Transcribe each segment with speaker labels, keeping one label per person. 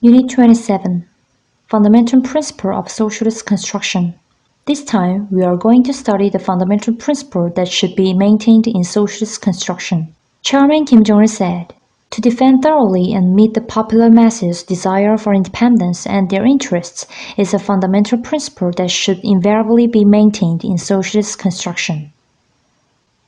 Speaker 1: Unit 27, Fundamental Principle of Socialist Construction. This time, we are going to study the fundamental principle that should be maintained in socialist construction. Chairman Kim Jong-il said, "To defend thoroughly and meet the popular masses' desire for independence and their interests is a fundamental principle that should invariably be maintained in socialist construction."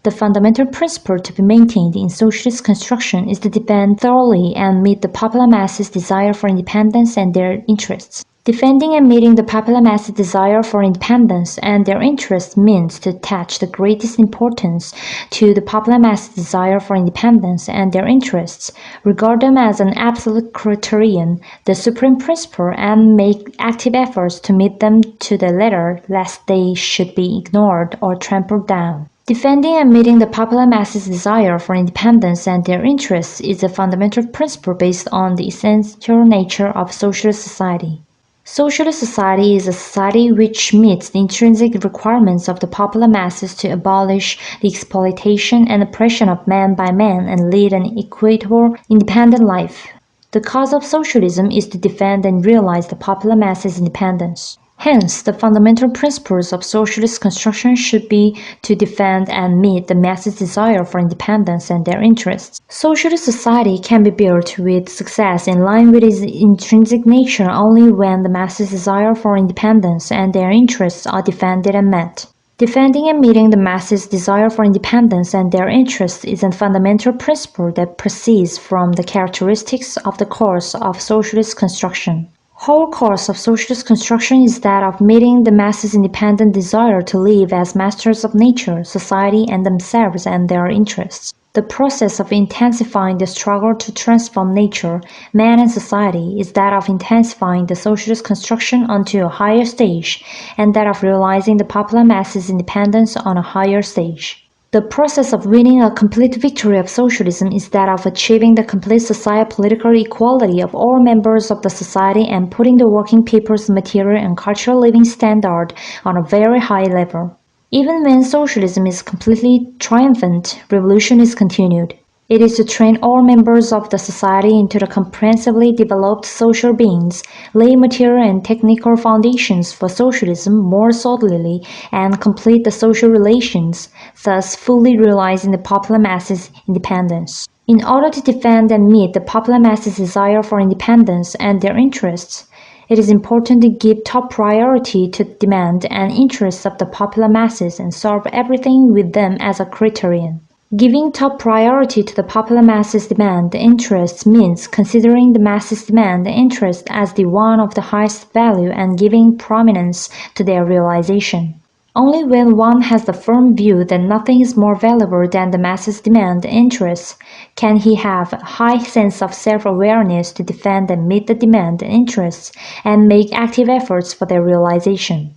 Speaker 1: The fundamental principle to be maintained in socialist construction is to defend thoroughly and meet the popular masses' desire for independence and their interests. Defending and meeting the popular masses' desire for independence and their interests means to attach the greatest importance to the popular masses' desire for independence and their interests, regard them as an absolute criterion, the supreme principle, and make active efforts to meet them to the letter, lest they should be ignored or trampled down. Defending and meeting the popular masses' desire for independence and their interests is a fundamental principle based on the essential nature of socialist society. Socialist society is a society which meets the intrinsic requirements of the popular masses to abolish the exploitation and oppression of man by man and lead an equitable, independent life. The cause of socialism is to defend and realize the popular masses' independence. Hence, the fundamental principles of socialist construction should be to defend and meet the masses' desire for independence and their interests. Socialist society can be built with success in line with its intrinsic nature only when the masses' desire for independence and their interests are defended and met. Defending and meeting the masses' desire for independence and their interests is a fundamental principle that proceeds from the characteristics of the course of socialist construction. Whole course of socialist construction is that of meeting the masses' independent desire to live as masters of nature, society, and themselves and their interests. The process of intensifying the struggle to transform nature, man, and society is that of intensifying the socialist construction onto a higher stage, and that of realizing the popular masses' independence on a higher stage. The process of winning a complete victory of socialism is that of achieving the complete socio-political equality of all members of the society and putting the working people's material and cultural living standard on a very high level. Even when socialism is completely triumphant, revolution is continued. It is to train all members of the society into the comprehensively developed social beings, lay material and technical foundations for socialism more solidly, and complete the social relations, thus fully realizing the popular masses' independence. In order to defend and meet the popular masses' desire for independence and their interests, it is important to give top priority to the demand and interests of the popular masses and solve everything with them as a criterion. Giving top priority to the popular masses' demand and interests means considering the masses' demand and interest as the one of the highest value and giving prominence to their realization. Only when one has the firm view that nothing is more valuable than the masses' demand and interests can he have a high sense of self-awareness to defend and meet the demand and interests and make active efforts for their realization.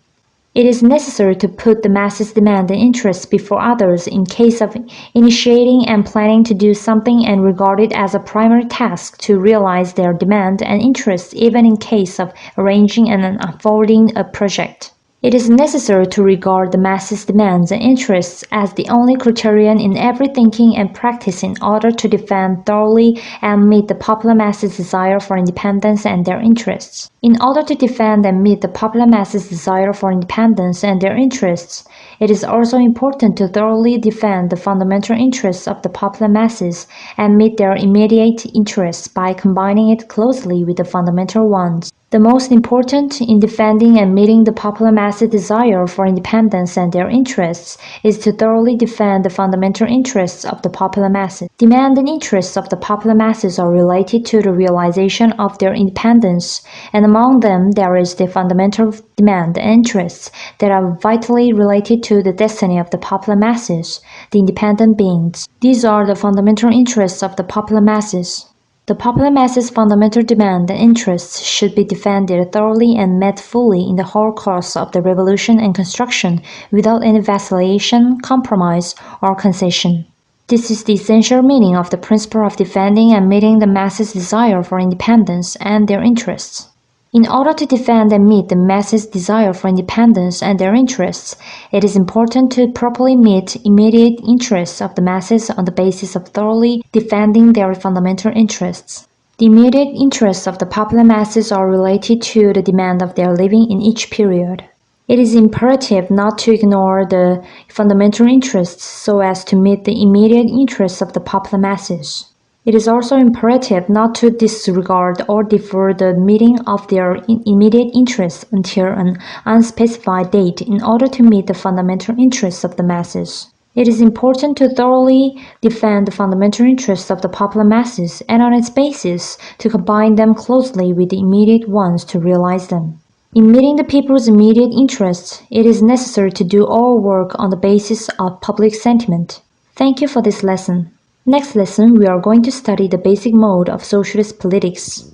Speaker 1: It is necessary to put the masses' demand and interests before others in case of initiating and planning to do something and regard it as a primary task to realize their demand and interests even in case of arranging and unfolding a project. It is necessary to regard the masses' demands and interests as the only criterion in every thinking and practice in order to defend thoroughly and meet the popular masses' desire for independence and their interests. In order to defend and meet the popular masses' desire for independence and their interests, it is also important to thoroughly defend the fundamental interests of the popular masses and meet their immediate interests by combining it closely with the fundamental ones. The most important in defending and meeting the popular masses' desire for independence and their interests is to thoroughly defend the fundamental interests of the popular masses. Demand and interests of the popular masses are related to the realization of their independence, and among them there is the fundamental demand and interests that are vitally related to the destiny of the popular masses, the independent beings. These are the fundamental interests of the popular masses. The popular masses' fundamental demand and interests should be defended thoroughly and met fully in the whole course of the revolution and construction without any vacillation, compromise, or concession. This is the essential meaning of the principle of defending and meeting the masses' desire for independence and their interests. In order to defend and meet the masses' desire for independence and their interests, it is important to properly meet immediate interests of the masses on the basis of thoroughly defending their fundamental interests. The immediate interests of the popular masses are related to the demand of their living in each period. It is imperative not to ignore the fundamental interests so as to meet the immediate interests of the popular masses. It is also imperative not to disregard or defer the meeting of their immediate interests until an unspecified date in order to meet the fundamental interests of the masses. It is important to thoroughly defend the fundamental interests of the popular masses and on its basis to combine them closely with the immediate ones to realize them. In meeting the people's immediate interests, it is necessary to do all work on the basis of public sentiment. Thank you for this lesson. Next lesson, we are going to study the basic mode of socialist politics.